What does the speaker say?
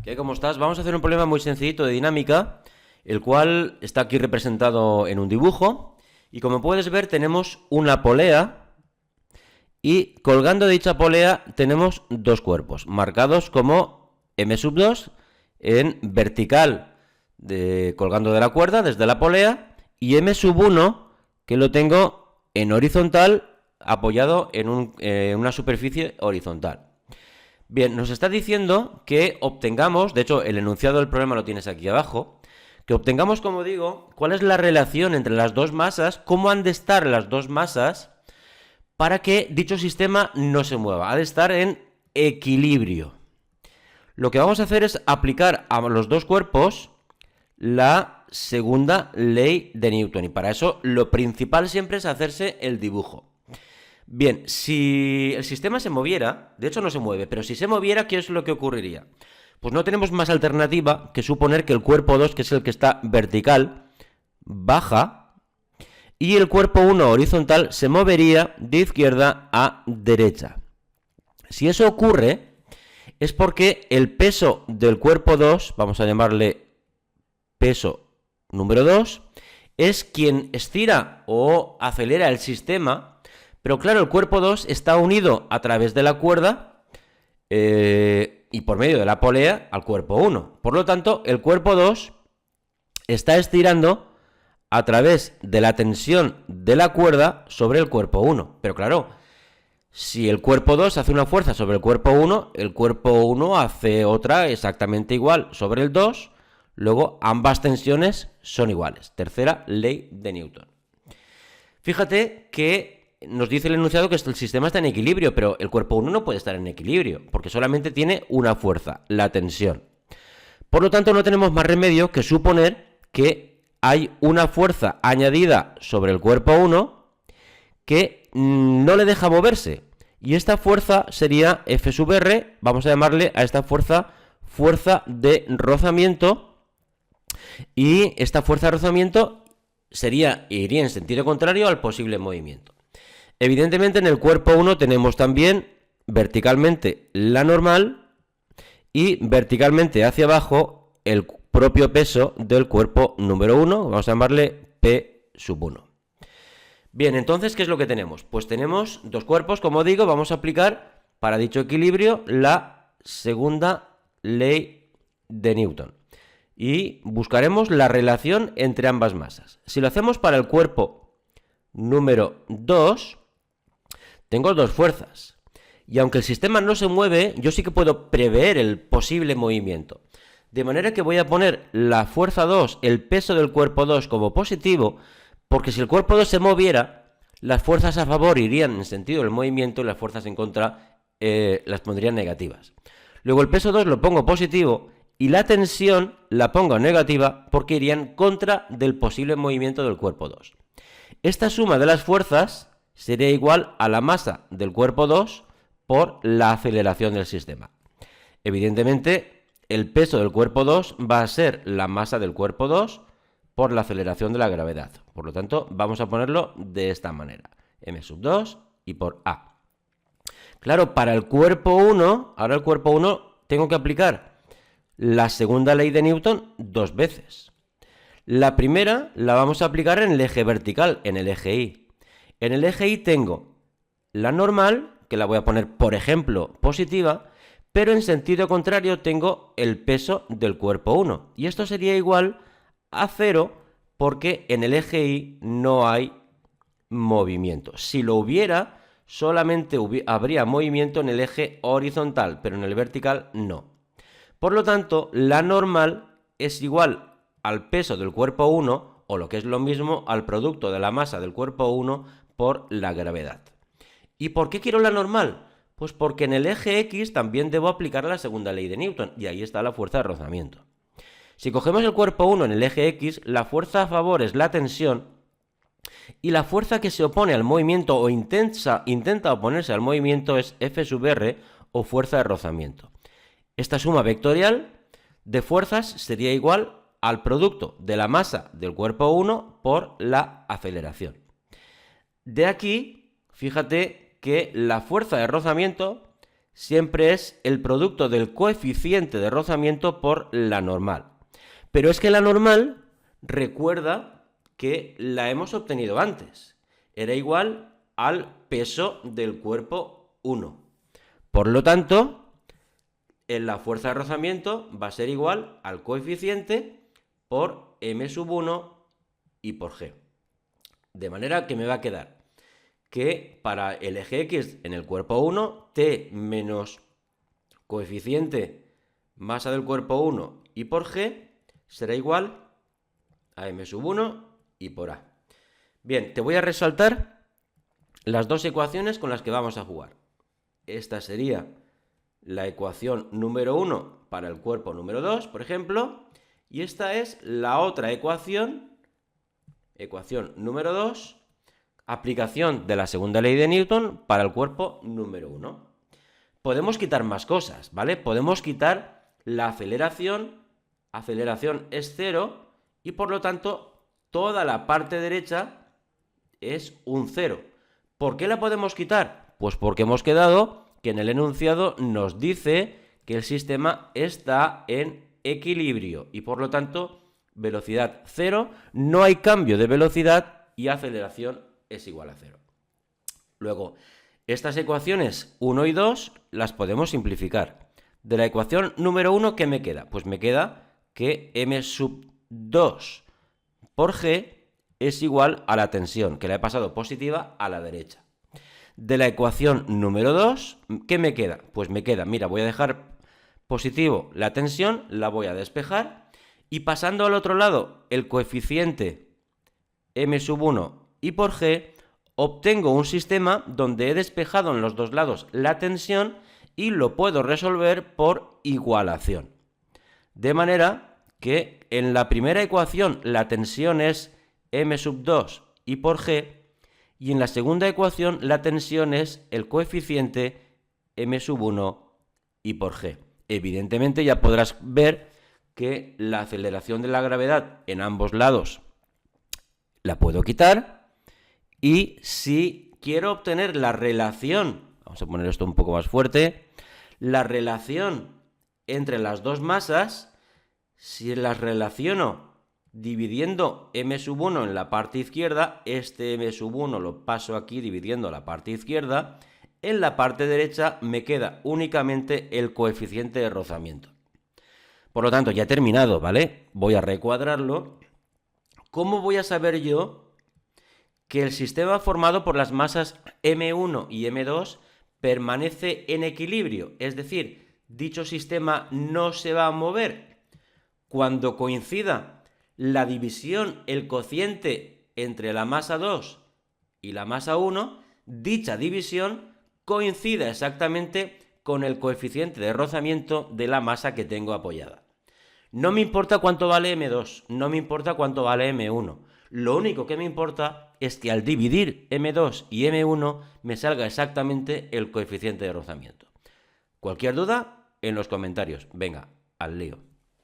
¿Qué? ¿Cómo estás? Vamos a hacer un problema muy sencillito de dinámica, el cual está aquí representado en un dibujo. Y como puedes ver, tenemos una polea y colgando de dicha polea tenemos dos cuerpos, marcados como M2 en vertical, colgando de la cuerda desde la polea, y M1 que lo tengo en horizontal, apoyado en una superficie horizontal. Bien, nos está diciendo que obtengamos, de hecho el enunciado del problema lo tienes aquí abajo, que obtengamos, como digo, cuál es la relación entre las dos masas, cómo han de estar las dos masas para que dicho sistema no se mueva. Ha de estar en equilibrio. Lo que vamos a hacer es aplicar a los dos cuerpos la segunda ley de Newton, y para eso lo principal siempre es hacerse el dibujo. Bien, si el sistema se moviera, de hecho no se mueve, pero si se moviera, ¿qué es lo que ocurriría? Pues no tenemos más alternativa que suponer que el cuerpo 2, que es el que está vertical, baja, y el cuerpo 1 horizontal se movería de izquierda a derecha. Si eso ocurre, es porque el peso del cuerpo 2, vamos a llamarle peso número 2, es quien estira o acelera el sistema. Pero claro, el cuerpo 2 está unido a través de la cuerda y por medio de la polea al cuerpo 1. Por lo tanto, el cuerpo 2 está estirando a través de la tensión de la cuerda sobre el cuerpo 1. Pero claro, si el cuerpo 2 hace una fuerza sobre el cuerpo 1, el cuerpo 1 hace otra exactamente igual sobre el 2. Luego, ambas tensiones son iguales. Tercera ley de Newton. Fíjate que nos dice el enunciado que el sistema está en equilibrio, pero el cuerpo 1 no puede estar en equilibrio, porque solamente tiene una fuerza, la tensión. Por lo tanto, no tenemos más remedio que suponer que hay una fuerza añadida sobre el cuerpo 1 que no le deja moverse. Y esta fuerza sería F sub R, vamos a llamarle a esta fuerza de rozamiento, y esta fuerza de rozamiento iría en sentido contrario al posible movimiento. Evidentemente en el cuerpo 1 tenemos también verticalmente la normal y verticalmente hacia abajo el propio peso del cuerpo número 1, vamos a llamarle P sub 1. Bien, entonces, ¿qué es lo que tenemos? Pues tenemos dos cuerpos, como digo, vamos a aplicar para dicho equilibrio la segunda ley de Newton. Y buscaremos la relación entre ambas masas. Si lo hacemos para el cuerpo número 2, tengo dos fuerzas. Y aunque el sistema no se mueve, yo sí que puedo prever el posible movimiento. De manera que voy a poner la fuerza 2, el peso del cuerpo 2 como positivo, porque si el cuerpo 2 se moviera, las fuerzas a favor irían en sentido del movimiento y las fuerzas en contra las pondrían negativas. Luego el peso 2 lo pongo positivo y la tensión la pongo negativa porque iría en contra del posible movimiento del cuerpo 2. Esta suma de las fuerzas sería igual a la masa del cuerpo 2 por la aceleración del sistema. Evidentemente, el peso del cuerpo 2 va a ser la masa del cuerpo 2 por la aceleración de la gravedad. Por lo tanto, vamos a ponerlo de esta manera. M sub 2 y por A. Claro, para el cuerpo 1, ahora el cuerpo 1 tengo que aplicar la segunda ley de Newton dos veces. La primera la vamos a aplicar en el eje vertical, en el eje Y. En el eje Y tengo la normal, que la voy a poner, por ejemplo, positiva, pero en sentido contrario tengo el peso del cuerpo 1. Y esto sería igual a 0 porque en el eje Y no hay movimiento. Si lo hubiera, solamente habría movimiento en el eje horizontal, pero en el vertical no. Por lo tanto, la normal es igual al peso del cuerpo 1, o lo que es lo mismo, al producto de la masa del cuerpo 1 por la gravedad. ¿Y por qué quiero la normal? Pues porque en el eje X también debo aplicar la segunda ley de Newton, y ahí está la fuerza de rozamiento. Si cogemos el cuerpo 1 en el eje X, la fuerza a favor es la tensión, y la fuerza que se opone al movimiento o intenta oponerse al movimiento es F sub R, o fuerza de rozamiento. Esta suma vectorial de fuerzas sería igual al producto de la masa del cuerpo 1 por la aceleración. De aquí, fíjate que la fuerza de rozamiento siempre es el producto del coeficiente de rozamiento por la normal. Pero es que la normal, recuerda que la hemos obtenido antes. Era igual al peso del cuerpo 1. Por lo tanto, en la fuerza de rozamiento va a ser igual al coeficiente por m1 y por g. De manera que me va a quedar que para el eje X en el cuerpo 1, T menos coeficiente masa del cuerpo 1 y por G será igual a m1 y por A. Bien, te voy a resaltar las dos ecuaciones con las que vamos a jugar. Esta sería la ecuación número 1 para el cuerpo número 2, por ejemplo, y esta es la otra ecuación número 2, aplicación de la segunda ley de Newton para el cuerpo número 1. Podemos quitar más cosas, ¿vale? Podemos quitar la aceleración es 0 y por lo tanto toda la parte derecha es un 0. ¿Por qué la podemos quitar? Pues porque hemos quedado que en el enunciado nos dice que el sistema está en equilibrio y por lo tanto velocidad 0, no hay cambio de velocidad y aceleración es igual a 0. Luego, estas ecuaciones 1 y 2 las podemos simplificar. De la ecuación número 1, ¿qué me queda? Pues me queda que m2 por g es igual a la tensión, que la he pasado positiva a la derecha. De la ecuación número 2, ¿qué me queda? Pues me queda, mira, voy a dejar positivo la tensión, la voy a despejar y pasando al otro lado el coeficiente m1 y por g, obtengo un sistema donde he despejado en los dos lados la tensión y lo puedo resolver por igualación. De manera que en la primera ecuación la tensión es m2 y por g, y en la segunda ecuación la tensión es el coeficiente m1 y por g. Evidentemente ya podrás ver que la aceleración de la gravedad en ambos lados la puedo quitar. Y si quiero obtener la relación, vamos a poner esto un poco más fuerte, la relación entre las dos masas, si las relaciono dividiendo m1 en la parte izquierda, este m1 lo paso aquí dividiendo la parte izquierda, en la parte derecha me queda únicamente el coeficiente de rozamiento. Por lo tanto, ya he terminado, ¿vale? Voy a recuadrarlo. ¿Cómo voy a saber yo que el sistema formado por las masas m1 y m2 permanece en equilibrio? Es decir, dicho sistema no se va a mover. Cuando coincida la división, el cociente entre la masa 2 y la masa 1, dicha división coincida exactamente con el coeficiente de rozamiento de la masa que tengo apoyada. No me importa cuánto vale m2, no me importa cuánto vale m1. Lo único que me importa es que al dividir m2 y m1 me salga exactamente el coeficiente de rozamiento. Cualquier duda, en los comentarios. Venga, al lío.